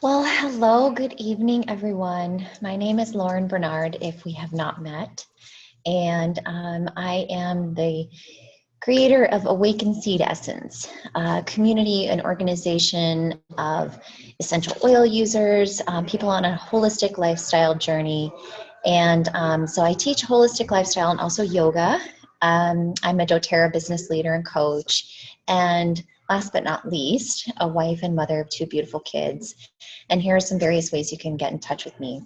Well, hello, good evening, everyone. My name is Lauren Bernard, if we have not met, and I am the creator of Awaken Seed Essence, a community and organization of essential oil users, people on a holistic lifestyle journey. And so I teach holistic lifestyle and also yoga. I'm a doTERRA business leader and coach. And last but not least, a wife and mother of two beautiful kids. And here are some various ways you can get in touch with me.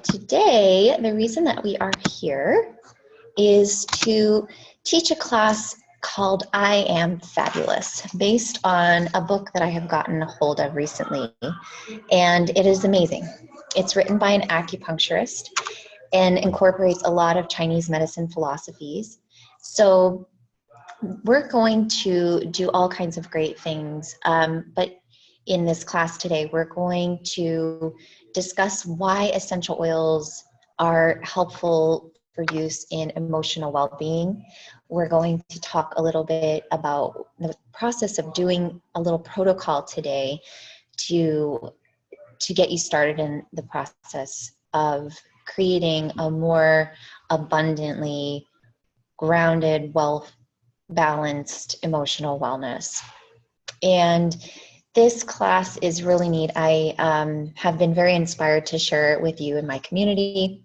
Today, the reason that we are here is to teach a class called I Am Fabulous, based on a book that I have gotten a hold of recently, and it is amazing. It's written by an acupuncturist and incorporates a lot of Chinese medicine philosophies. So we're going to do all kinds of great things, but in this class today, we're going to discuss why essential oils are helpful for use in emotional well-being. We're going to talk a little bit about the process of doing a little protocol today to get you started in the process of creating a more abundantly grounded, well-balanced emotional wellness. And this class is really neat. I have been very inspired to share it with you in my community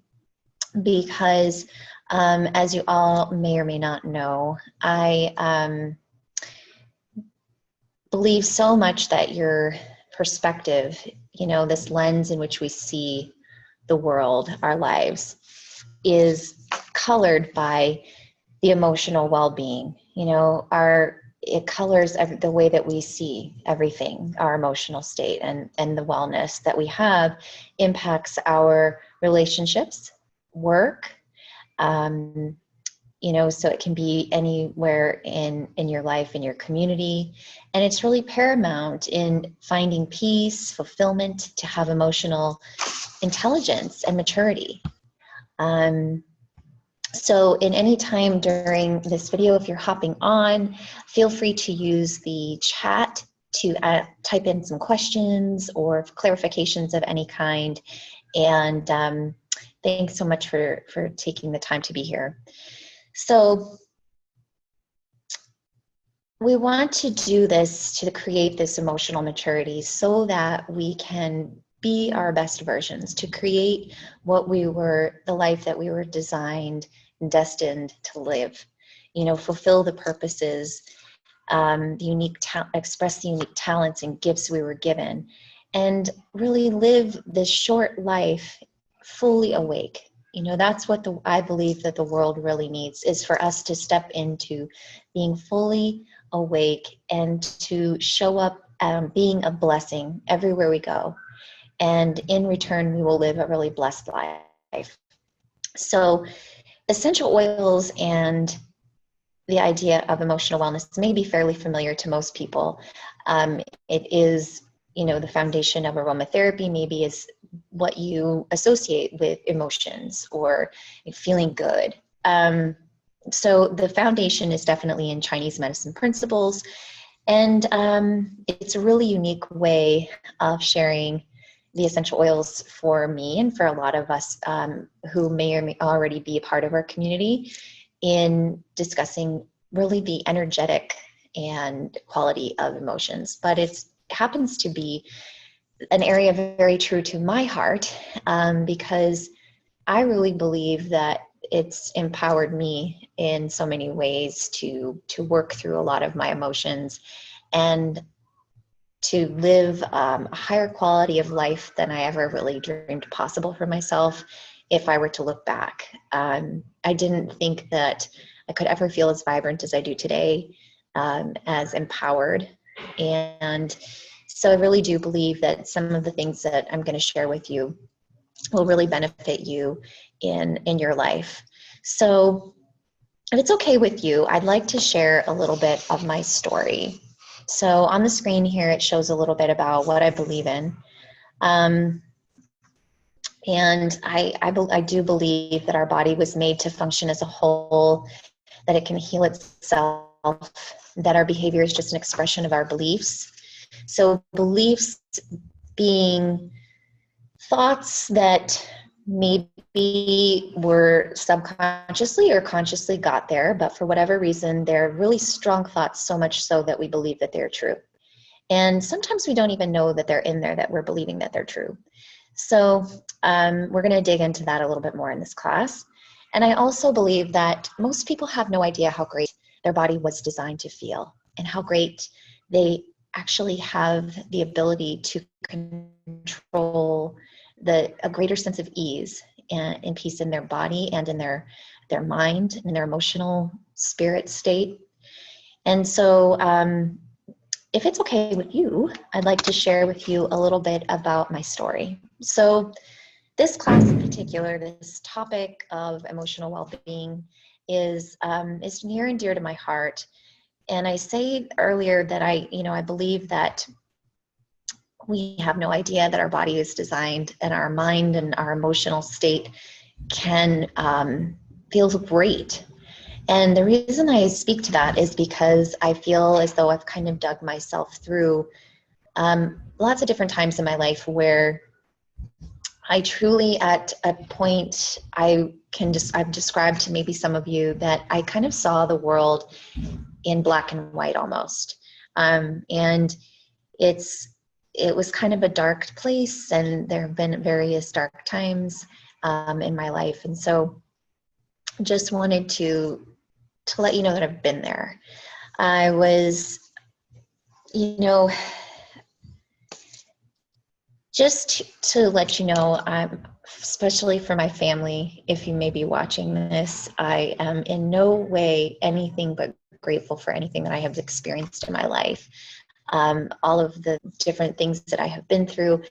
because, as you all may or may not know, I believe so much that your perspective, this lens in which we see the world, our lives, is colored by the emotional well-being. It colors the way that we see everything. Our emotional state and the wellness that we have impacts our relationships, work, so it can be anywhere in your life, in your community. And it's really paramount in finding peace, fulfillment, to have emotional intelligence and maturity. So in any time during this video, if you're hopping on, feel free to use the chat to type in some questions or clarifications of any kind. And thanks so much for taking the time to be here. So we want to do this to create this emotional maturity so that we can be our best versions, to create the life that we were designed and destined to live, fulfill the purposes, express the unique talents and gifts we were given, and really live this short life fully awake. That's what I believe that the world really needs, is for us to step into being fully awake and to show up being a blessing everywhere we go. And in return, we will live a really blessed life. So essential oils and the idea of emotional wellness may be fairly familiar to most people. It is, the foundation of aromatherapy maybe is what you associate with emotions or feeling good. So the foundation is definitely in Chinese medicine principles. And it's a really unique way of sharing the essential oils for me and for a lot of us who may or may already be a part of our community, in discussing really the energetic and quality of emotions. But it happens to be an area very true to my heart, because I really believe that it's empowered me in so many ways to work through a lot of my emotions and to live a higher quality of life than I ever really dreamed possible for myself if I were to look back. I didn't think that I could ever feel as vibrant as I do today, as empowered. And so I really do believe that some of the things that I'm going to share with you will really benefit you in your life. So if it's okay with you, I'd like to share a little bit of my story. So on the screen here, it shows a little bit about what I believe in. And I do believe that our body was made to function as a whole, that it can heal itself, that our behavior is just an expression of our beliefs. So beliefs being thoughts that maybe were subconsciously or consciously got there, but for whatever reason, they're really strong thoughts, so much so that we believe that they're true. And sometimes we don't even know that they're in there, that we're believing that they're true. So we're going to dig into that a little bit more in this class. And I also believe that most people have no idea how great their body was designed to feel and how great they actually have the ability to control a greater sense of ease and peace in their body and in their mind and their emotional spirit state. And so if it's okay with you, I'd like to share with you a little bit about my story. So this class in particular, this topic of emotional well-being is near and dear to my heart. And I say earlier that I believe that we have no idea that our body is designed and our mind and our emotional state can feel great. And the reason I speak to that is because I feel as though I've kind of dug myself through lots of different times in my life where I truly, at a point, I've described to maybe some of you that I kind of saw the world in black and white almost. And it was kind of a dark place, and there have been various dark times in my life. And so just wanted to let you know that I've been there. I was, just to let you know, especially for my family, if you may be watching this, I am in no way anything but grateful for anything that I have experienced in my life. All of the different things that I have been through,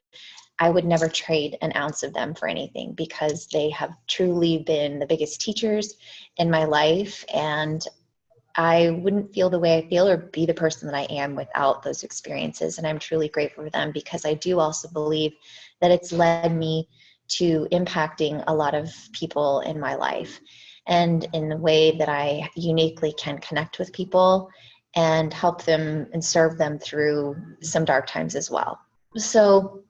I would never trade an ounce of them for anything, because they have truly been the biggest teachers in my life, and I wouldn't feel the way I feel or be the person that I am without those experiences. And I'm truly grateful for them, because I do also believe that it's led me to impacting a lot of people in my life, and in the way that I uniquely can connect with people and help them and serve them through some dark times as well. So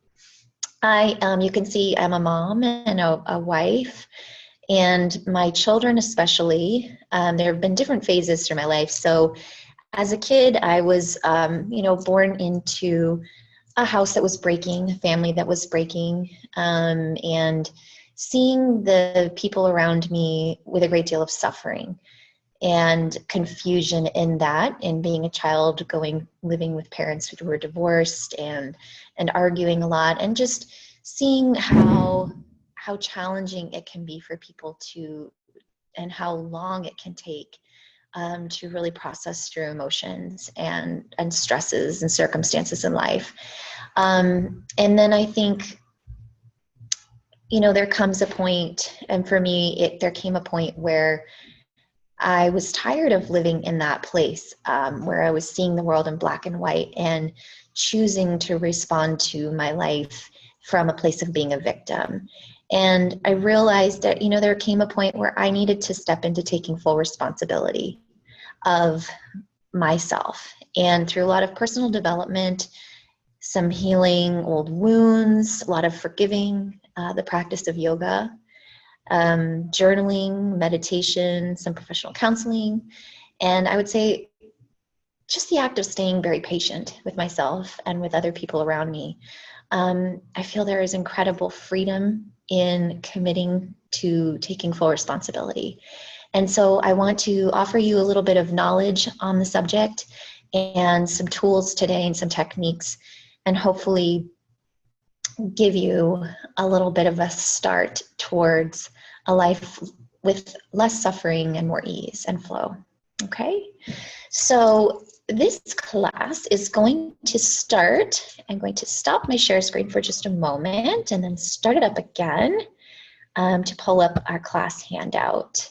you can see I'm a mom and a wife, and my children especially. There have been different phases through my life. So as a kid, I was, born into a house that was breaking, a family that was breaking, and seeing the people around me with a great deal of suffering and confusion in that, and being a child living with parents who were divorced and arguing a lot, and just seeing how challenging it can be for people and how long it can take to really process through emotions and stresses and circumstances in life. And then I think, there comes a point, and for me, there came a point where I was tired of living in that place where I was seeing the world in black and white and choosing to respond to my life from a place of being a victim. And I realized that, there came a point where I needed to step into taking full responsibility of myself. And through a lot of personal development, some healing old wounds, a lot of forgiving, the practice of yoga, journaling, meditation, some professional counseling, and I would say just the act of staying very patient with myself and with other people around me. I feel there is incredible freedom in committing to taking full responsibility. And so I want to offer you a little bit of knowledge on the subject and some tools today and some techniques, and hopefully give you a little bit of a start towards a life with less suffering and more ease and flow. Okay, so this class is going to start. I'm going to stop my share screen for just a moment and then start it up again to pull up our class handout.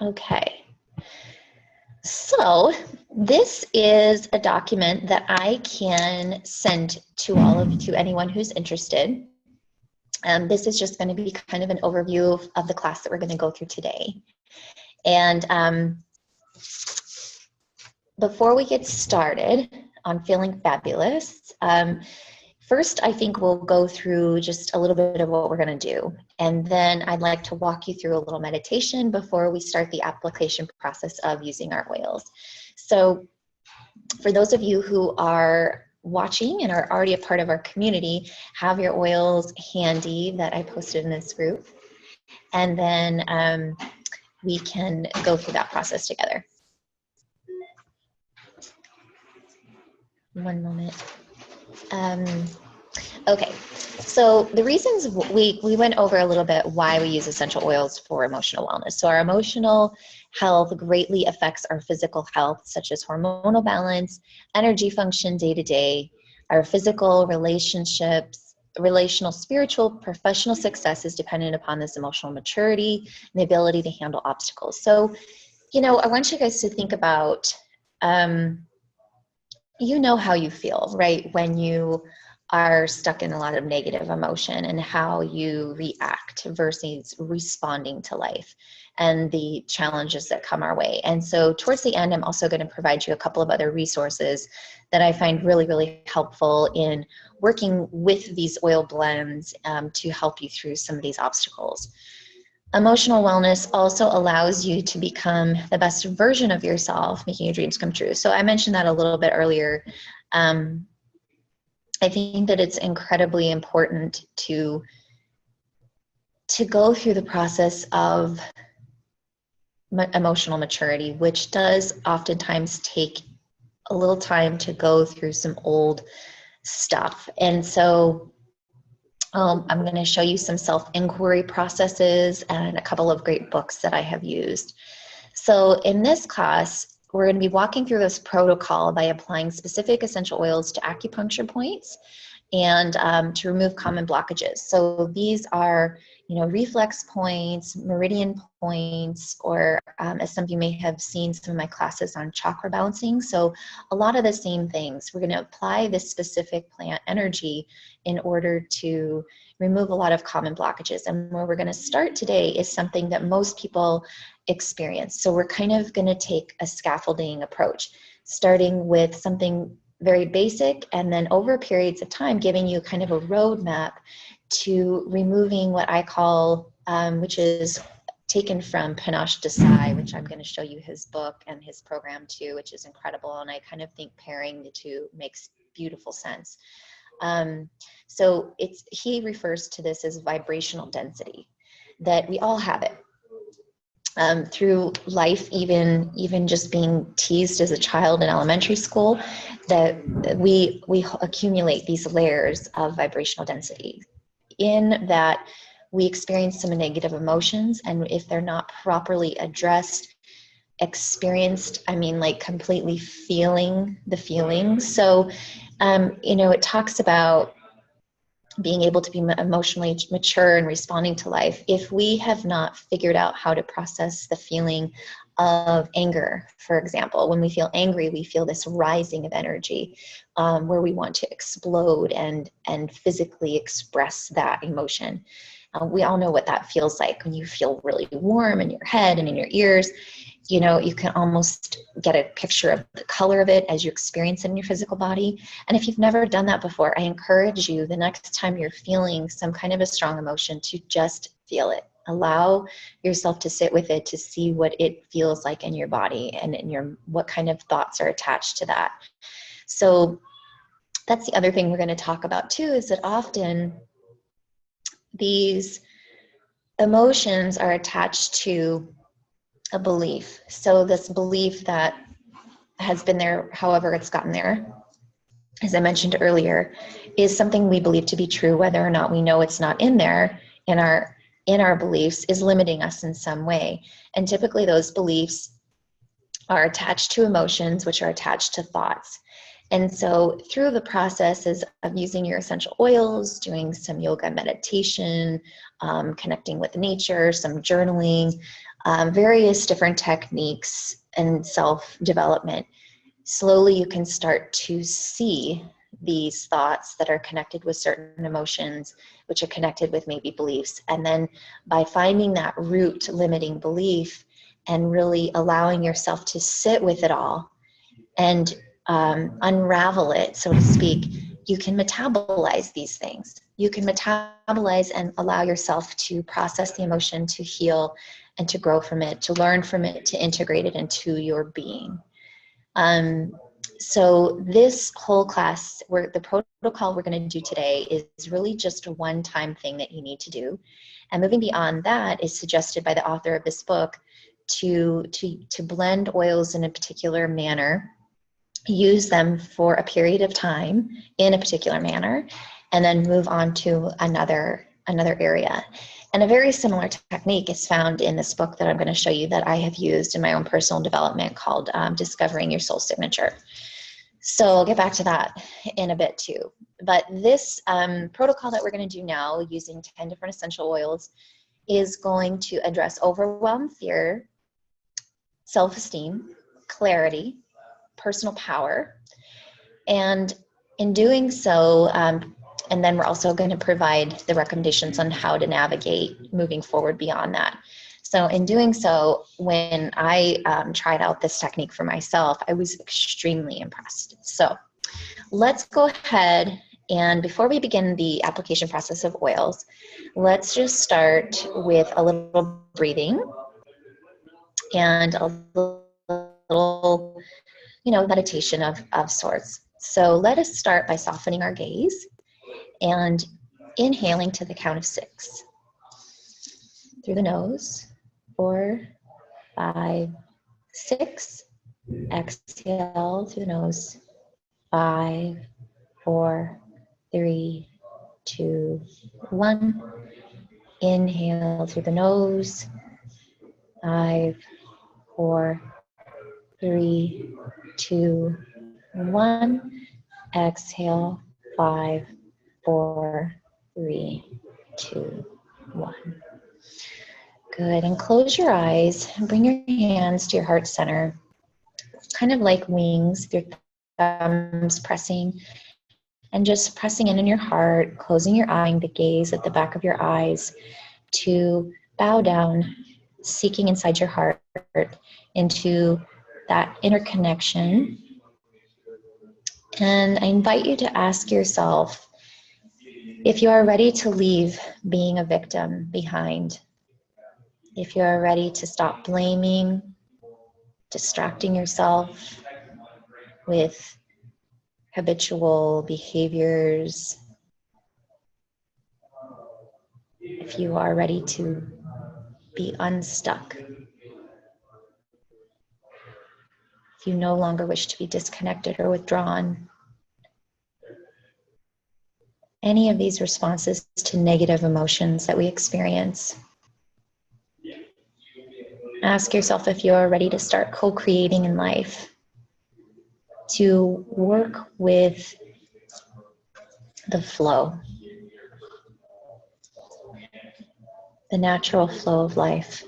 Okay, so this is a document that I can send to anyone who's interested. This is just going to be kind of an overview of the class that we're going to go through today. And before we get started on feeling fabulous, first I think we'll go through just a little bit of what we're going to do. And then I'd like to walk you through a little meditation before we start the application process of using our oils. So for those of you who are watching and are already a part of our community, have your oils handy that I posted in this group. And then we can go through that process together. One moment. Okay, so the reasons we went over a little bit why we use essential oils for emotional wellness. So our emotional health greatly affects our physical health, such as hormonal balance, energy function day to day, our physical relationships, relational, spiritual, professional success is dependent upon this emotional maturity and the ability to handle obstacles. So, you know, I want you guys to think about, you know how you feel, right, when you are stuck in a lot of negative emotion and how you react versus responding to life and the challenges that come our way. And so towards the end, I'm also going to provide you a couple of other resources that I find really, really helpful in working with these oil blends to help you through some of these obstacles. Emotional wellness also allows you to become the best version of yourself, making your dreams come true. So I mentioned that a little bit earlier. I think that it's incredibly important to go through the process of emotional maturity, which does oftentimes take a little time to go through some old stuff. And so I'm going to show you some self-inquiry processes and a couple of great books that I have used. So in this class, we're going to be walking through this protocol by applying specific essential oils to acupuncture points and to remove common blockages. So these are, you know, reflex points, meridian points, or as some of you may have seen some of my classes on chakra balancing. So a lot of the same things. We're going to apply this specific plant energy in order to remove a lot of common blockages. And where we're going to start today is something that most people experience. So we're kind of going to take a scaffolding approach, starting with something very basic, and then over periods of time giving you kind of a roadmap to removing what I call, which is taken from Panache Desai, which I'm going to show you his book and his program too, which is incredible. And I kind of think pairing the two makes beautiful sense. So he refers to this as vibrational density, that we all have it. Through life, even just being teased as a child in elementary school, that we accumulate these layers of vibrational density. In that, we experience some negative emotions, and if they're not properly addressed, experienced, I mean, like completely feeling the feelings. So, you know, it talks about being able to be emotionally mature and responding to life. If we have not figured out how to process the feeling of anger, for example, when we feel angry, we feel this rising of energy where we want to explode and physically express that emotion. We all know what that feels like when you feel really warm in your head and in your ears. You know, you can almost get a picture of the color of it as you experience it in your physical body. And if you've never done that before, I encourage you the next time you're feeling some kind of a strong emotion to just feel it. Allow yourself to sit with it, to see what it feels like in your body and in what kind of thoughts are attached to that. So that's the other thing we're going to talk about too, is that often these emotions are attached to a belief. So this belief that has been there, however it's gotten there, as I mentioned earlier, is something we believe to be true, whether or not we know it's not in there in our beliefs, is limiting us in some way. And typically those beliefs are attached to emotions, which are attached to thoughts. And so through the processes of using your essential oils, doing some yoga meditation, connecting with nature, some journaling, various different techniques and self-development, slowly you can start to see these thoughts that are connected with certain emotions, which are connected with maybe beliefs. And then by finding that root limiting belief and really allowing yourself to sit with it all and unravel it, so to speak, you can metabolize these things. You can metabolize and allow yourself to process the emotion, to heal, and to grow from it, to learn from it, to integrate it into your being. So this whole class, the protocol we're going to do today is really just a one-time thing that you need to do. And moving beyond that is suggested by the author of this book to blend oils in a particular manner, use them for a period of time in a particular manner, and then move on to another area. And a very similar technique is found in this book that I'm going to show you that I have used in my own personal development called Discovering Your Soul Signature. So I'll get back to that in a bit too. But this protocol that we're going to do now using 10 different essential oils is going to address overwhelm, fear, self-esteem, clarity, personal power. And in doing so, and then we're also going to provide the recommendations on how to navigate moving forward beyond that. So in doing so, when I tried out this technique for myself, I was extremely impressed. So let's go ahead, and before we begin the application process of oils, let's just start with a little breathing and a little, meditation of sorts. So let us start by softening our gaze and inhaling to the count of 6. Through the nose, 4, 5, 6. Exhale through the nose, 5, 4, 3, 2, 1. Inhale through the nose, 5, 4, 3, 2, 1. Exhale, 5, 4, 3, 2, 1. Good, and close your eyes and bring your hands to your heart center, kind of like wings, your thumbs pressing, and just pressing in your heart, closing your eye, the gaze at the back of your eyes to bow down, seeking inside your heart into that interconnection. And I invite you to ask yourself if you are ready to leave being a victim behind, if you are ready to stop blaming, distracting yourself with habitual behaviors, if you are ready to be unstuck, if you no longer wish to be disconnected or withdrawn. Any of these responses to negative emotions that we experience. Ask yourself if you are ready to start co-creating in life, to work with the flow, the natural flow of life.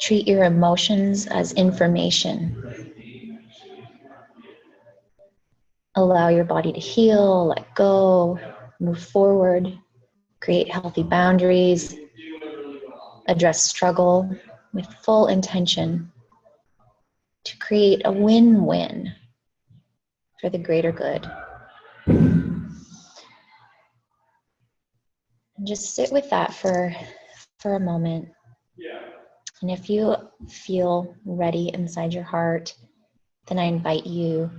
Treat your emotions as information. Allow your body to heal, let go, move forward, create healthy boundaries, address struggle with full intention to create a win-win for the greater good. And just sit with that for a moment. And if you feel ready inside your heart, then I invite you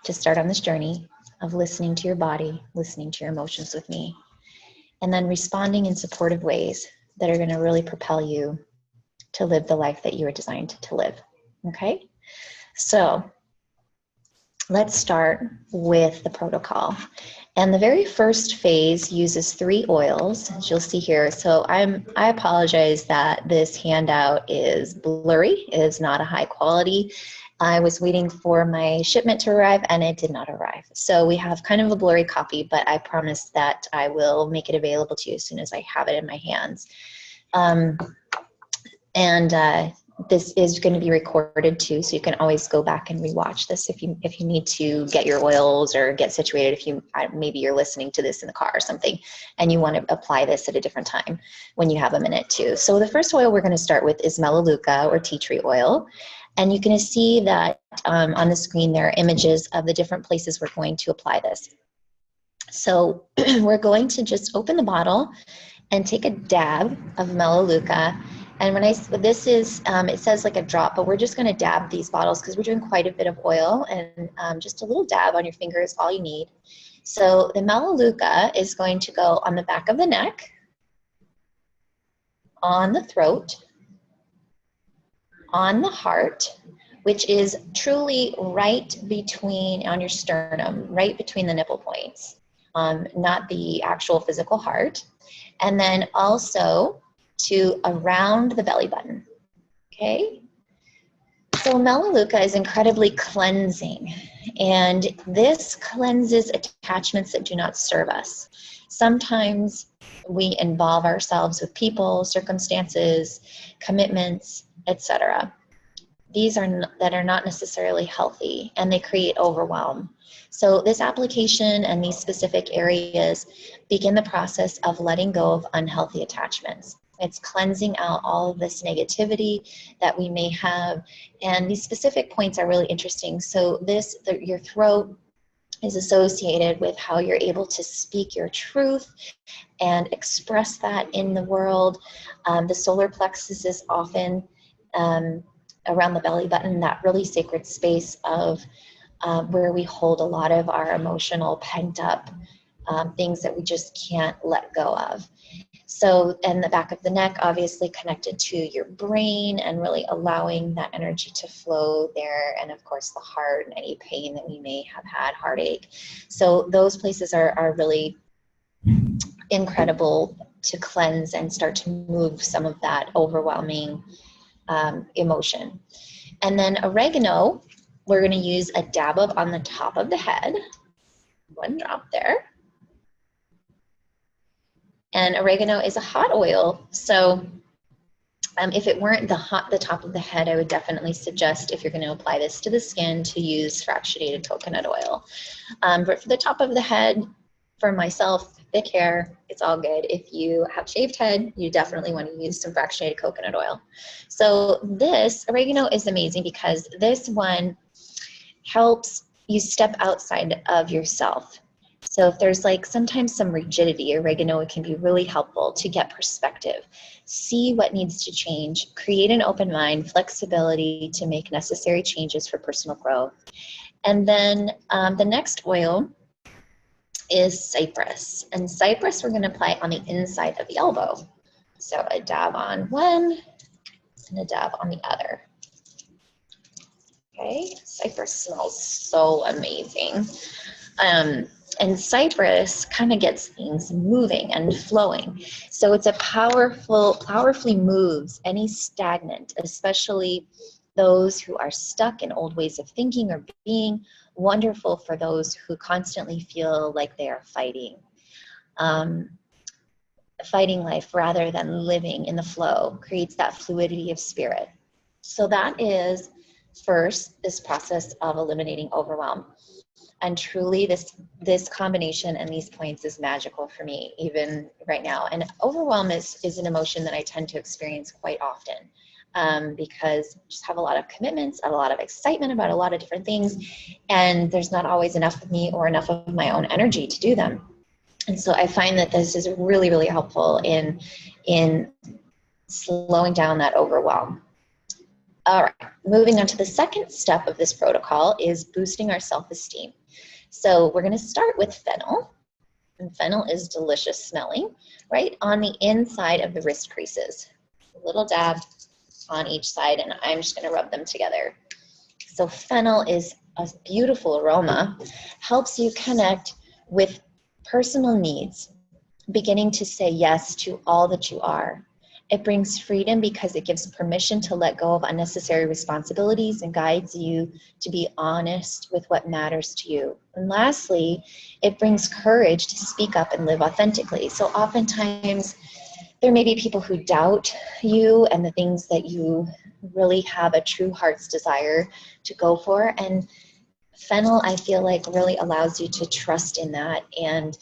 to start on this journey of listening to your body, listening to your emotions with me, and then responding in supportive ways that are going to really propel you to live the life that you were designed to live. Okay? So let's start with the protocol. And the very first phase uses 3 oils, as you'll see here. So I apologize that this handout is blurry. It is not a high quality. I was waiting for my shipment to arrive and it did not arrive. So we have kind of a blurry copy, but I promise that I will make it available to you as soon as I have it in my hands. this is going to be recorded too, so you can always go back and rewatch this if you need to get your oils or get situated. If you maybe you're listening to this in the car or something, and you want to apply this at a different time when you have a minute too. So the first oil we're going to start with is Melaleuca or tea tree oil, and you can see that on the screen there are images of the different places we're going to apply this. So we're going to just open the bottle and take a dab of Melaleuca. And when this is, it says like a drop, but we're just going to dab these bottles because we're doing quite a bit of oil, and just a little dab on your finger is all you need. So the Melaleuca is going to go on the back of the neck, on the throat, on the heart, which is truly right between, on your sternum, right between the nipple points, not the actual physical heart. And then also to around the belly button, okay? So Melaleuca is incredibly cleansing, and this cleanses attachments that do not serve us. Sometimes we involve ourselves with people, circumstances, commitments, etc. These are that are not necessarily healthy, and they create overwhelm. So this application and these specific areas begin the process of letting go of unhealthy attachments. It's cleansing out all of this negativity that we may have. And these specific points are really interesting. So your throat is associated with how you're able to speak your truth and express that in the world. The solar plexus is often around the belly button, that really sacred space of where we hold a lot of our emotional pent up things that we just can't let go of. So, and the back of the neck, obviously connected to your brain and really allowing that energy to flow there. And of course, the heart and any pain that we may have had, heartache. So those places are really incredible to cleanse and start to move some of that overwhelming emotion. And then oregano, we're going to use a dab of on the top of the head, one drop there. And oregano is a hot oil, so if it weren't the top of the head, I would definitely suggest, if you're going to apply this to the skin, to use fractionated coconut oil. But for the top of the head, for myself, thick hair, it's all good. If you have shaved head, you definitely want to use some fractionated coconut oil. So this oregano is amazing because this one helps you step outside of yourself. So if there's like sometimes some rigidity, oregano can be really helpful to get perspective, see what needs to change, create an open mind, flexibility to make necessary changes for personal growth. And then the next oil is Cypress. And Cypress we're going to apply on the inside of the elbow. So a dab on one and a dab on the other. Okay, Cypress smells so amazing. And Cypress kind of gets things moving and flowing. So it's a powerfully moves any stagnant, especially those who are stuck in old ways of thinking or being. Wonderful for those who constantly feel like they are fighting life rather than living in the flow. Creates that fluidity of spirit. So that is first this process of eliminating overwhelm. And truly this combination and these points is magical for me even right now. And overwhelm is an emotion that I tend to experience quite often because I just have a lot of commitments, a lot of excitement about a lot of different things, and there's not always enough of me or enough of my own energy to do them. And so I find that this is really, really helpful in slowing down that overwhelm. All right, moving on to the second step of this protocol is boosting our self-esteem. So we're going to start with fennel, and fennel is delicious smelling, right on the inside of the wrist creases. A little dab on each side, and I'm just going to rub them together. So fennel is a beautiful aroma, helps you connect with personal needs, beginning to say yes to all that you are. It brings freedom because it gives permission to let go of unnecessary responsibilities and guides you to be honest with what matters to you. And lastly, it brings courage to speak up and live authentically. So oftentimes there may be people who doubt you and the things that you really have a true heart's desire to go for. And Fennel, I feel like, really allows you to trust in that and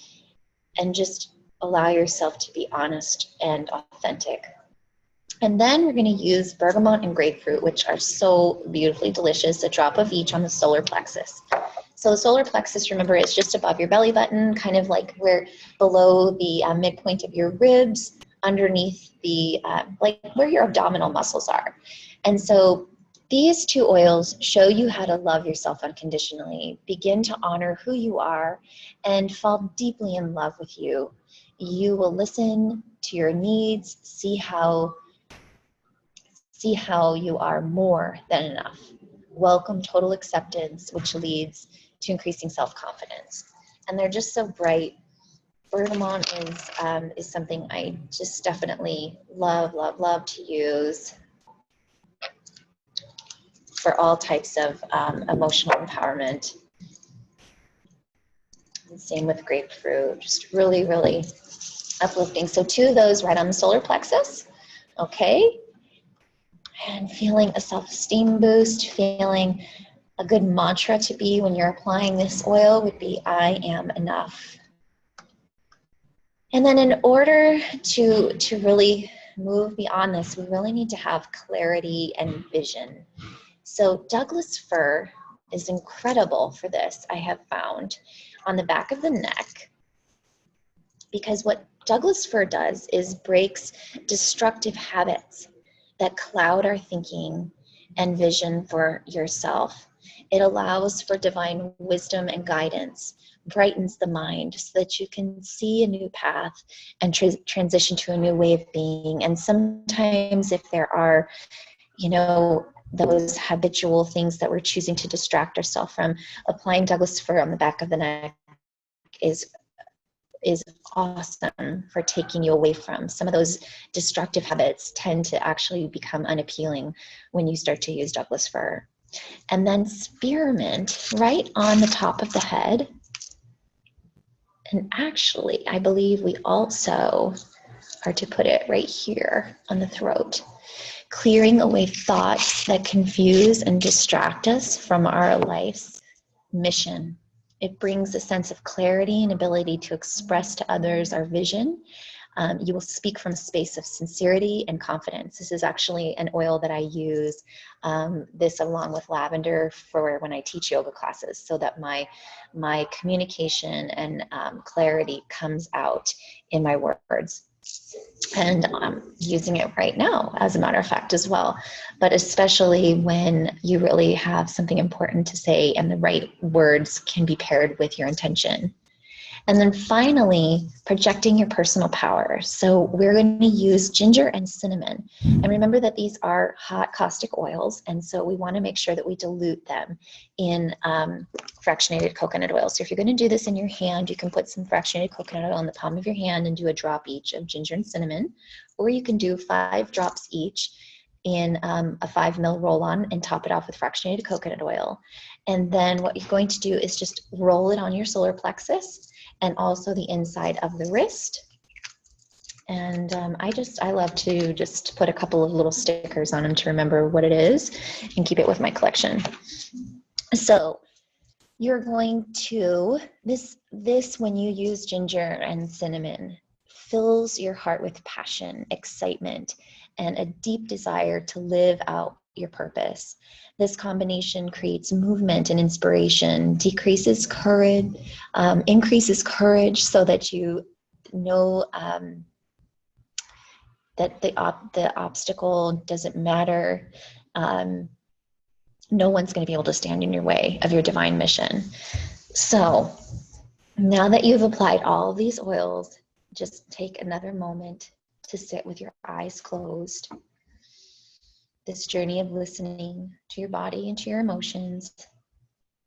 just allow yourself to be honest and authentic. And then we're going to use Bergamot and Grapefruit, which are so beautifully delicious, a drop of each on the solar plexus. So the solar plexus, remember, is just above your belly button, kind of like where below the midpoint of your ribs, underneath the, like where your abdominal muscles are. And so these two oils show you how to love yourself unconditionally, begin to honor who you are, and fall deeply in love with you. You will listen to your needs, see how you are more than enough. Welcome total acceptance, which leads to increasing self-confidence. And they're just so bright. Bergamot is something I just definitely love to use for all types of emotional empowerment. And same with grapefruit, just really, really uplifting. So 2 of those right on the solar plexus, okay? And feeling a self-esteem boost, feeling a good mantra to be when you're applying this oil would be, I am enough. And then in order to really move beyond this, we really need to have clarity and vision. So Douglas fir is incredible for this, I have found, on the back of the neck, because what Douglas fir does is breaks destructive habits that cloud our thinking and vision for yourself. It allows for divine wisdom and guidance, brightens the mind so that you can see a new path and transition to a new way of being. And sometimes if there are, those habitual things that we're choosing to distract ourselves from, applying Douglas fir on the back of the neck is awesome for taking you away from some of those destructive habits. Tend to actually become unappealing when you start to use Douglas fir. And then spearmint right on the top of the head. And actually, I believe we also are to put it right here on the throat, clearing away thoughts that confuse and distract us from our life's mission. It brings a sense of clarity and ability to express to others our vision. You will speak from a space of sincerity and confidence. This is actually an oil that I use, this along with lavender, for when I teach yoga classes, so that my communication and clarity comes out in my words. And I'm using it right now, as a matter of fact, as well. But especially when you really have something important to say and the right words can be paired with your intention. And then finally, projecting your personal power. So we're going to use ginger and cinnamon. And remember that these are hot caustic oils, and so we want to make sure that we dilute them in fractionated coconut oil. So if you're going to do this in your hand, you can put some fractionated coconut oil in the palm of your hand and do a drop each of ginger and cinnamon. Or you can do 5 drops each in a 5 ml roll-on and top it off with fractionated coconut oil. And then what you're going to do is just roll it on your solar plexus and also the inside of the wrist. And I love to just put a couple of little stickers on them to remember what it is and keep it with my collection. So you're going to, this when you use ginger and cinnamon, fills your heart with passion, excitement, and a deep desire to live out your purpose. This combination creates movement and inspiration, decreases courage, increases courage, so that you know that the obstacle doesn't matter. No one's going to be able to stand in your way of your divine mission. So now that you've applied all of these oils, just take another moment to sit with your eyes closed. This journey of listening to your body and to your emotions,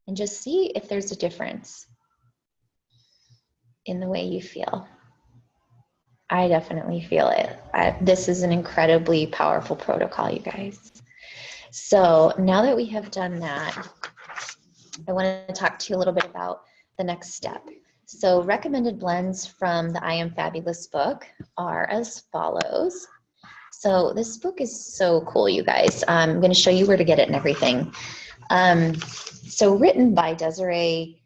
and just see if there's a difference in the way you feel. I definitely feel it. This is an incredibly powerful protocol, you guys. So now that we have done that, I want to talk to you a little bit about the next step. So recommended blends from the I Am Fabulous book are as follows. So this book is so cool, you guys. I'm going to show you where to get it and everything. So written by Desiree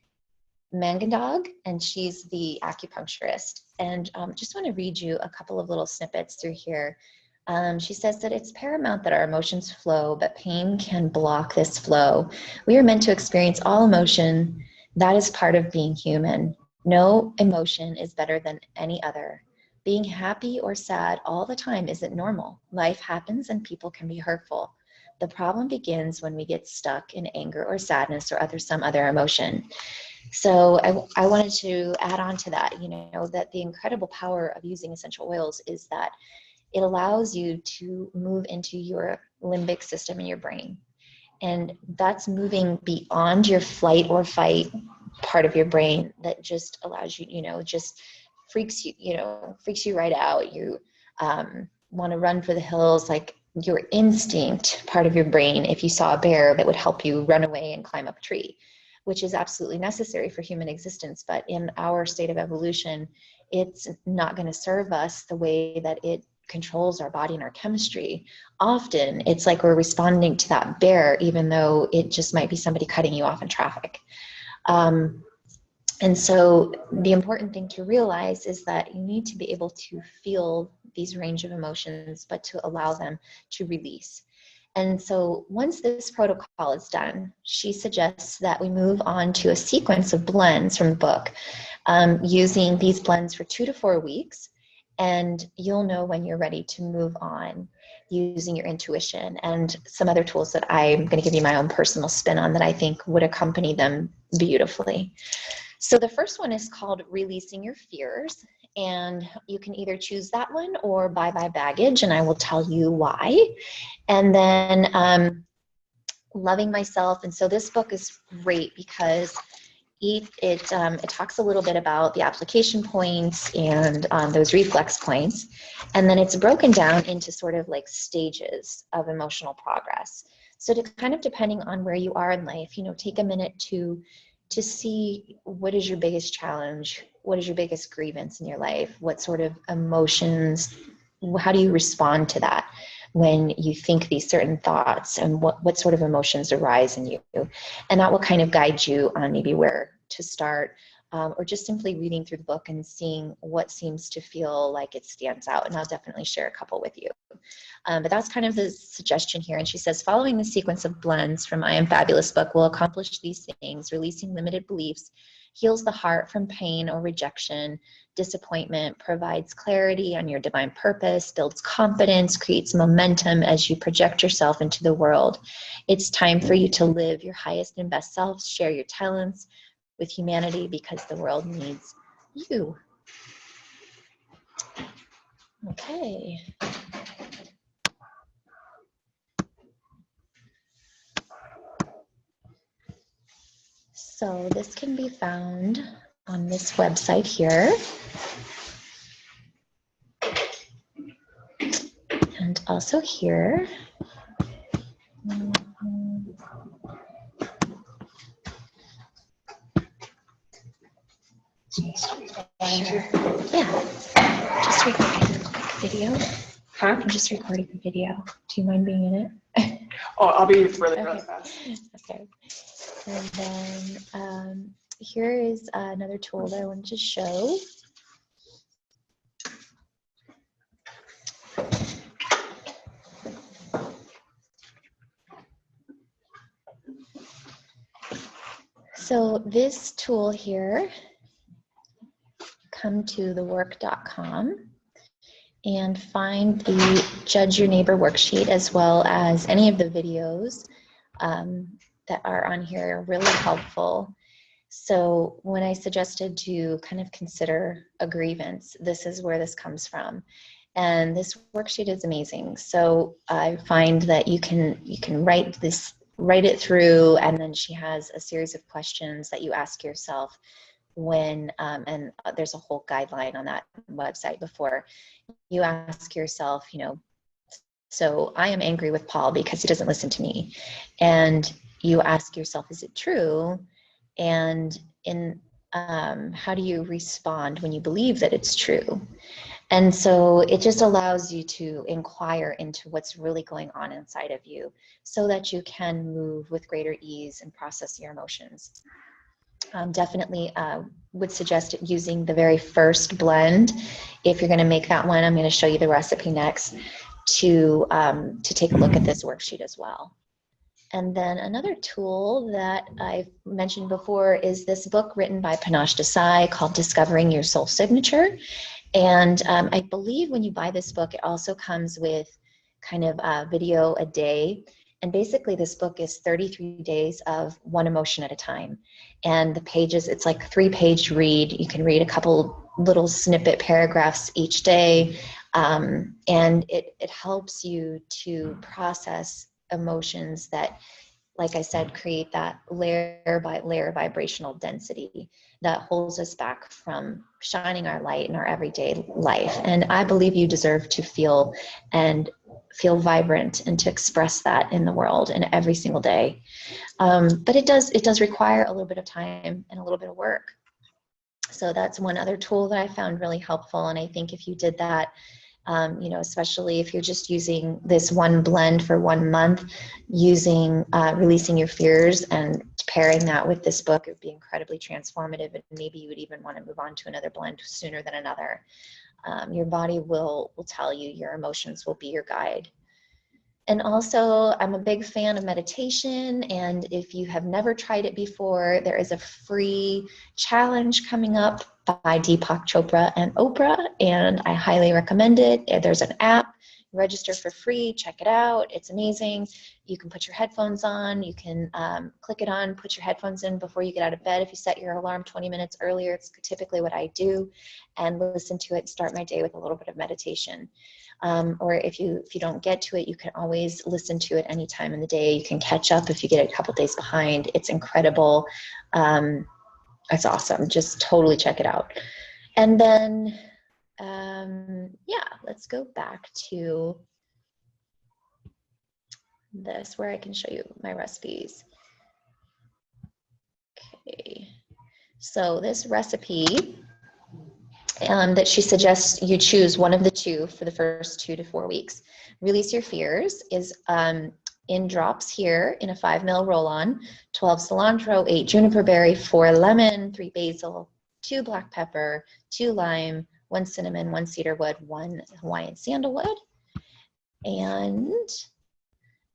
Mangandag, and she's the acupuncturist. And just want to read you a couple of little snippets through here. She says that it's paramount that our emotions flow, but pain can block this flow. We are meant to experience all emotion. That is part of being human. No emotion is better than any other. Being happy or sad all the time isn't normal. Life happens and people can be hurtful. The problem begins when we get stuck in anger or sadness or some other emotion. So I wanted to add on to that, that the incredible power of using essential oils is that it allows you to move into your limbic system in your brain. And that's moving beyond your flight or fight part of your brain that just allows you, just freaks you right out. You want to run for the hills, like your instinct part of your brain. If you saw a bear, that would help you run away and climb up a tree, which is absolutely necessary for human existence. But in our state of evolution, it's not going to serve us the way that it controls our body and our chemistry. Often it's like we're responding to that bear, even though it just might be somebody cutting you off in traffic. And so the important thing to realize is that you need to be able to feel these range of emotions, but to allow them to release. And so once this protocol is done, she suggests that we move on to a sequence of blends from the book, using these blends for 2 to 4 weeks. And you'll know when you're ready to move on using your intuition and some other tools that I'm going to give you my own personal spin on that I think would accompany them beautifully. So the first one is called Releasing Your Fears. And you can either choose that one or Bye Bye Baggage, and I will tell you why. And then Loving Myself. And so this book is great because it talks a little bit about the application points and those reflex points. And then it's broken down into sort of like stages of emotional progress. So to kind of, depending on where you are in life, take a minute to see what is your biggest challenge, what is your biggest grievance in your life, what sort of emotions, how do you respond to that when you think these certain thoughts, and what sort of emotions arise in you. And that will kind of guide you on maybe where to start, or just simply reading through the book and seeing what seems to feel like it stands out. And I'll definitely share a couple with you. But that's kind of the suggestion here. And she says, following the sequence of blends from I Am Fabulous book will accomplish these things: releasing limited beliefs, heals the heart from pain or rejection, disappointment, provides clarity on your divine purpose, builds confidence, creates momentum as you project yourself into the world. It's time for you to live your highest and best selves, share your talents with humanity because the world needs you. Okay. So this can be found on this website here. And also here. Sure. Yeah. Just recording a quick video. Huh? I'm just recording a video. Do you mind being in it? Oh, I'll be really fast. Okay. And then here is another tool that I wanted to show. So this tool here, come to thework.com and find the Judge Your Neighbor worksheet, as well as any of the videos that are on here are really helpful. So when I suggested to kind of consider a grievance, this is where this comes from. And this worksheet is amazing. So I find that you can write it through, and then she has a series of questions that you ask yourself when, and there's a whole guideline on that website before you ask yourself, so I am angry with Paul because he doesn't listen to me. And you ask yourself, is it true? And how do you respond when you believe that it's true? And so it just allows you to inquire into what's really going on inside of you so that you can move with greater ease and process your emotions. Definitely would suggest using the very first blend. If you're going to make that one, I'm going to show you the recipe next to take a look at this worksheet as well. And then another tool that I've mentioned before is this book written by Panache Desai called Discovering Your Soul Signature. And I believe when you buy this book, it also comes with kind of a video a day. And basically this book is 33 days of one emotion at a time. And the pages, it's like a 3-page read. You can read a couple little snippet paragraphs each day. And it helps you to process emotions that, like I said, create that layer by layer vibrational density that holds us back from shining our light in our everyday life. And I believe you deserve to feel vibrant and to express that in the world and every single day. But it does require a little bit of time and a little bit of work. So that's one other tool that I found really helpful. And I think if you did that, especially if you're just using this one blend for 1 month, using Releasing Your Fears and pairing that with this book, it would be incredibly transformative. And maybe you would even want to move on to another blend sooner than another. Your body will tell you, your emotions will be your guide. And also, I'm a big fan of meditation, and if you have never tried it before, there is a free challenge coming up by Deepak Chopra and Oprah, and I highly recommend it. There's an app, register for free, check it out, it's amazing. You can put your headphones on, you can click it on, put your headphones in before you get out of bed. If you set your alarm 20 minutes earlier, it's typically what I do, and listen to it, start my day with a little bit of meditation. Or if you don't get to it, you can always listen to it any time in the day. You can catch up if you get a couple days behind. It's incredible. It's awesome. Just totally check it out. And then, let's go back to this where I can show you my recipes. Okay, so this recipe that she suggests you choose one of the two for the first 2 to 4 weeks. Release Your Fears is in drops here in a 5 ml roll-on, 12 cilantro, 8 juniper berry, 4 lemon, 3 basil, 2 black pepper, 2 lime, 1 cinnamon, 1 cedarwood, 1 Hawaiian sandalwood. And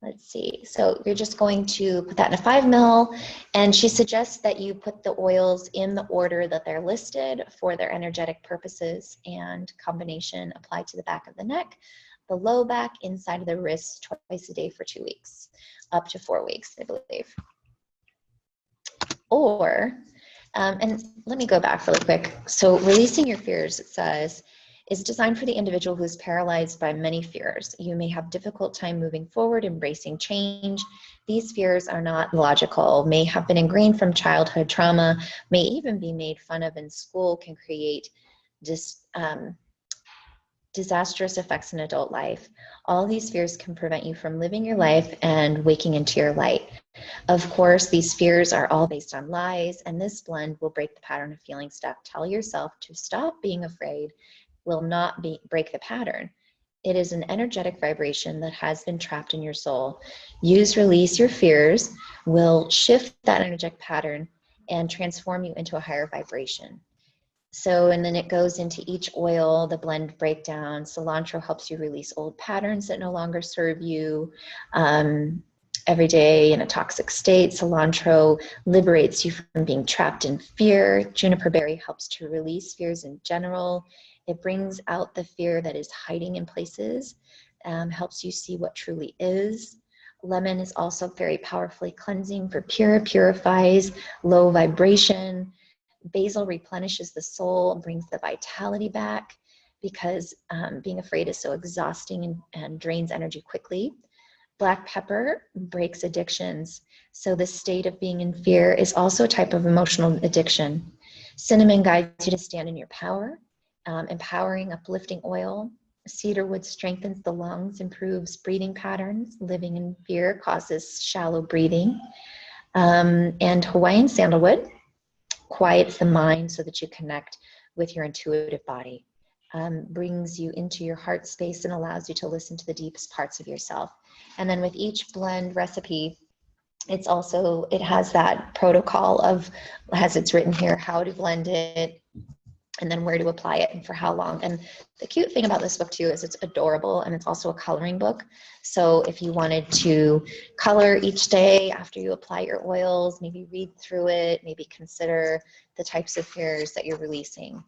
let's see, so you're just going to put that in a 5 ml, and she suggests that you put the oils in the order that they're listed for their energetic purposes, and combination applied to the back of the neck, the low back, inside of the wrists, twice a day for 2 weeks, up to 4 weeks, I believe. Or, and let me go back really quick. So Releasing Your Fears, it says, is designed for the individual who is paralyzed by many fears. You may have difficult time moving forward, embracing change. These fears are not logical, may have been ingrained from childhood trauma, may even be made fun of in school, can create disastrous effects in adult life. All these fears can prevent you from living your life and waking into your light. Of course, these fears are all based on lies, and this blend will break the pattern of feeling stuck. Tell yourself to stop being afraid, will not break the pattern. It is an energetic vibration that has been trapped in your soul. Use Release Your Fears will shift that energetic pattern and transform you into a higher vibration. So, and then it goes into each oil, the blend breakdown. Cilantro helps you release old patterns that no longer serve you every day in a toxic state. Cilantro liberates you from being trapped in fear. Juniper berry helps to release fears in general. It brings out the fear that is hiding in places, helps you see what truly is. Lemon is also very powerfully cleansing for purifies low vibration. Basil replenishes the soul and brings the vitality back, because being afraid is so exhausting and drains energy quickly. Black pepper breaks addictions. So the state of being in fear is also a type of emotional addiction. Cinnamon guides you to stand in your power. Empowering, uplifting oil. Cedarwood strengthens the lungs, improves breathing patterns. Living in fear causes shallow breathing. And Hawaiian sandalwood quiets the mind so that you connect with your intuitive body. brings you into your heart space and allows you to listen to the deepest parts of yourself. And then with each blend recipe, it has that protocol of, as it's written here, how to blend it, and then where to apply it and for how long. And the cute thing about this book too is it's adorable, and it's also a coloring book. So if you wanted to color each day after you apply your oils, maybe read through it, maybe consider the types of hairs that you're releasing.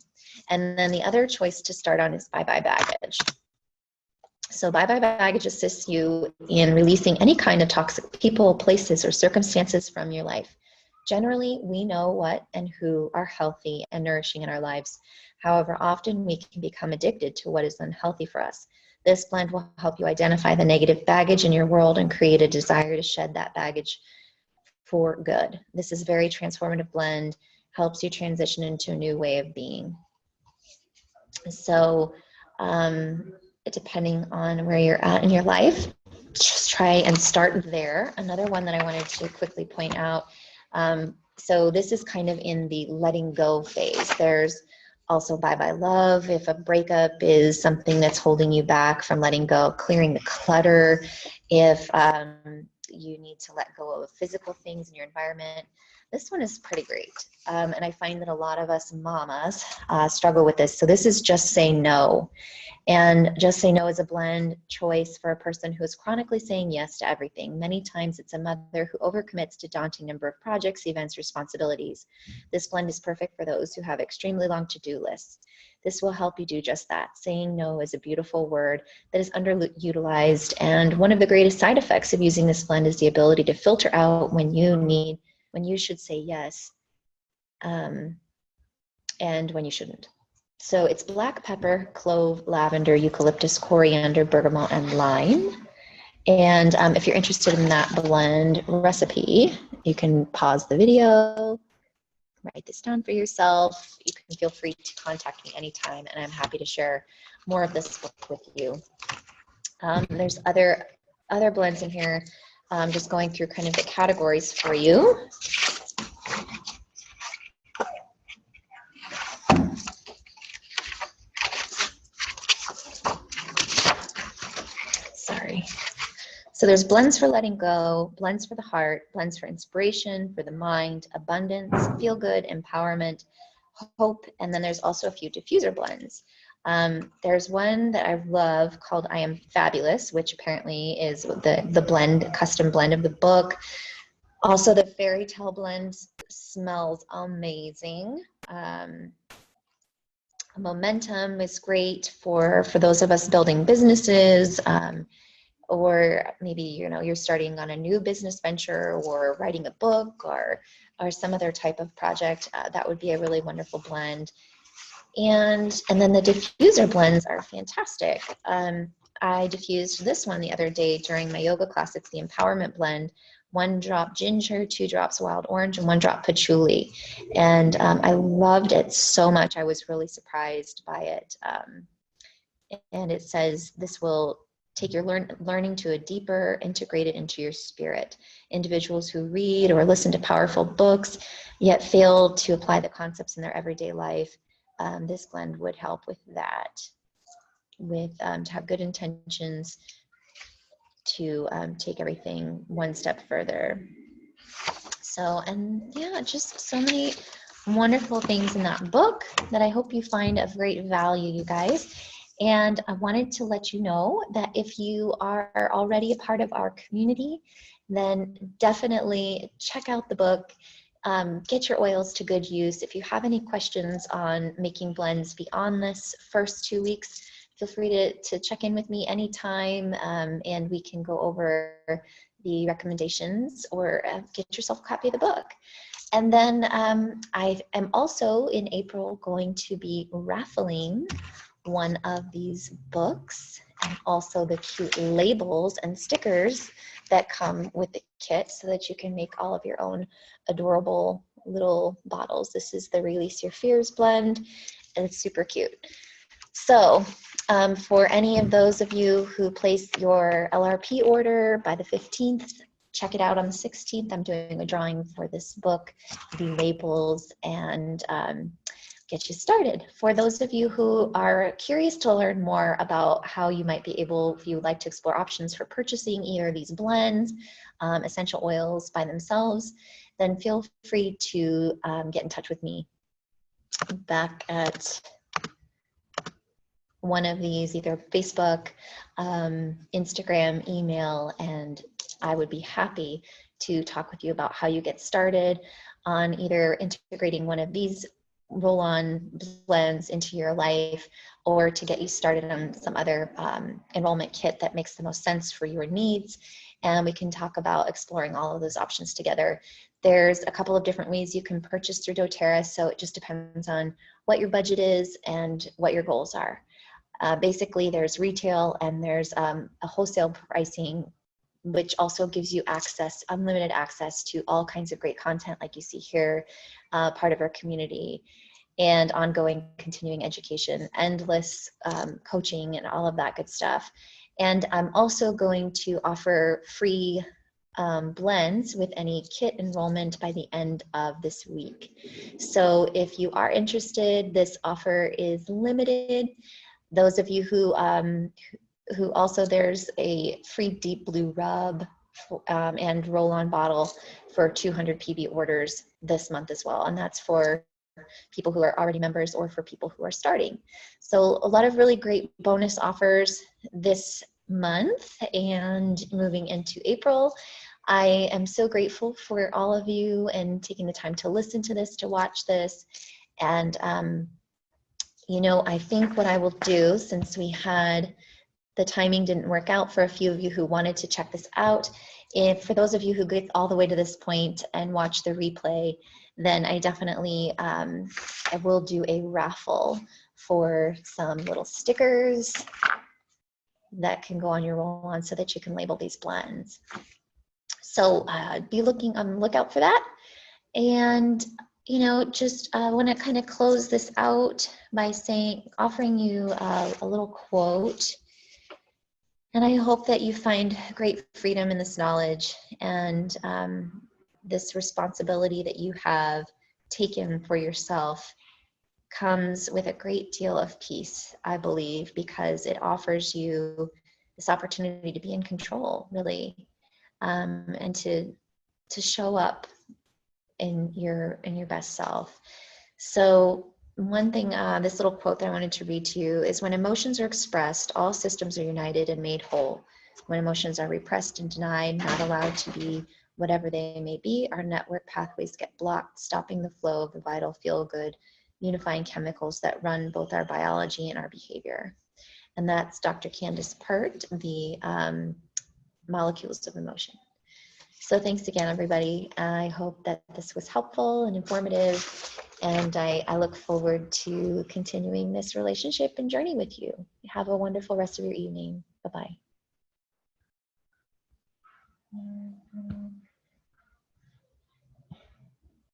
And then the other choice to start on is Bye Bye Baggage. So Bye Bye Baggage assists you in releasing any kind of toxic people, places, or circumstances from your life. Generally, we know what and who are healthy and nourishing in our lives. However, often we can become addicted to what is unhealthy for us. This blend will help you identify the negative baggage in your world and create a desire to shed that baggage for good. This is a very transformative blend, helps you transition into a new way of being. So, depending on where you're at in your life, just try and start there. Another one that I wanted to quickly point out, so this is kind of in the letting go phase. There's also Bye Bye Love, if a breakup is something that's holding you back from letting go, clearing the clutter, if you need to let go of physical things in your environment. This one is pretty great. And I find that a lot of us mamas struggle with this. So this is Just Say No. And Just Say No is a blend choice for a person who is chronically saying yes to everything. Many times it's a mother who overcommits to daunting number of projects, events, responsibilities. This blend is perfect for those who have extremely long to-do lists. This will help you do just that. Saying no is a beautiful word that is underutilized. And one of the greatest side effects of using this blend is the ability to filter out when you should say yes, and when you shouldn't. So it's black pepper, clove, lavender, eucalyptus, coriander, bergamot, and lime. And if you're interested in that blend recipe, you can pause the video, write this down for yourself. You can feel free to contact me anytime, and I'm happy to share more of this book with you. There's other blends in here. Just going through kind of the categories for you. Sorry. So there's blends for letting go, blends for the heart, blends for inspiration, for the mind, abundance, feel good, empowerment, hope, and then there's also a few diffuser blends. There's one that I love called I Am Fabulous, which apparently is the blend, custom blend of the book. Also, the fairy tale blend smells amazing. Momentum is great for those of us building businesses, or maybe you're starting on a new business venture or writing a book or some other type of project. That would be a really wonderful blend. And then the diffuser blends are fantastic. I diffused this one the other day during my yoga class. It's the Empowerment Blend. 1 drop ginger, 2 drops wild orange, and 1 drop patchouli. And I loved it so much. I was really surprised by it. And it says this will take your learning to a deeper, integrate it into your spirit. Individuals who read or listen to powerful books, yet fail to apply the concepts in their everyday life, this blend would help with that. To have good intentions, to take everything one step further. So, and yeah, just so many wonderful things in that book that I hope you find of great value, you guys. And I wanted to let you know that if you are already a part of our community, then definitely check out the book. Get your oils to good use. If you have any questions on making blends beyond this first 2 weeks, feel free to check in with me anytime, and we can go over the recommendations, or get yourself a copy of the book. And then I am also in April going to be raffling one of these books, and also the cute labels and stickers that come with the kit, so that you can make all of your own adorable little bottles. This is the Release Your Fears blend, and it's super cute. So for any of those of you who place your LRP order by the 15th, check it out on the 16th. I'm doing a drawing for this book, the labels, and get you started. For those of you who are curious to learn more about how you might be able, if you would like to explore options for purchasing either these blends, essential oils by themselves, then feel free to get in touch with me back at one of these, either Facebook, Instagram, email, and I would be happy to talk with you about how you get started on either integrating one of these roll-on blends into your life, or to get you started on some other enrollment kit that makes the most sense for your needs. And we can talk about exploring all of those options together. There's a couple of different ways you can purchase through doTERRA, so it just depends on what your budget is and what your goals are. Basically, there's retail and there's a wholesale pricing, which also gives you access, unlimited access to all kinds of great content like you see here, part of our community, and ongoing continuing education, endless coaching and all of that good stuff. And I'm also going to offer free blends with any kit enrollment by the end of this week. So if you are interested, this offer is limited. Those of you who also, there's a free deep blue rub and roll-on bottle for 200 PB orders this month as well. And that's for people who are already members or for people who are starting. So a lot of really great bonus offers this month and moving into April. I am so grateful for all of you and taking the time to listen to this, to watch this. And, you know, I think what I will do, since we had, the timing didn't work out for a few of you who wanted to check this out, if for those of you who get all the way to this point and watch the replay, then I definitely I will do a raffle for some little stickers that can go on your roll-on so that you can label these blends. So be looking on the lookout for that. And you know, just want to kind of close this out by offering you a little quote. And I hope that you find great freedom in this knowledge and this responsibility that you have taken for yourself comes with a great deal of peace, I believe, because it offers you this opportunity to be in control, really, and to show up in your best self. So one thing, this little quote that I wanted to read to you is, when emotions are expressed, all systems are united and made whole. When emotions are repressed and denied, not allowed to be whatever they may be, our network pathways get blocked, stopping the flow of the vital feel-good, unifying chemicals that run both our biology and our behavior. And that's Dr. Candace Pert, the Molecules of Emotion. So thanks again, everybody. I hope that this was helpful and informative, and I look forward to continuing this relationship and journey with you. Have a wonderful rest of your evening. Bye-bye.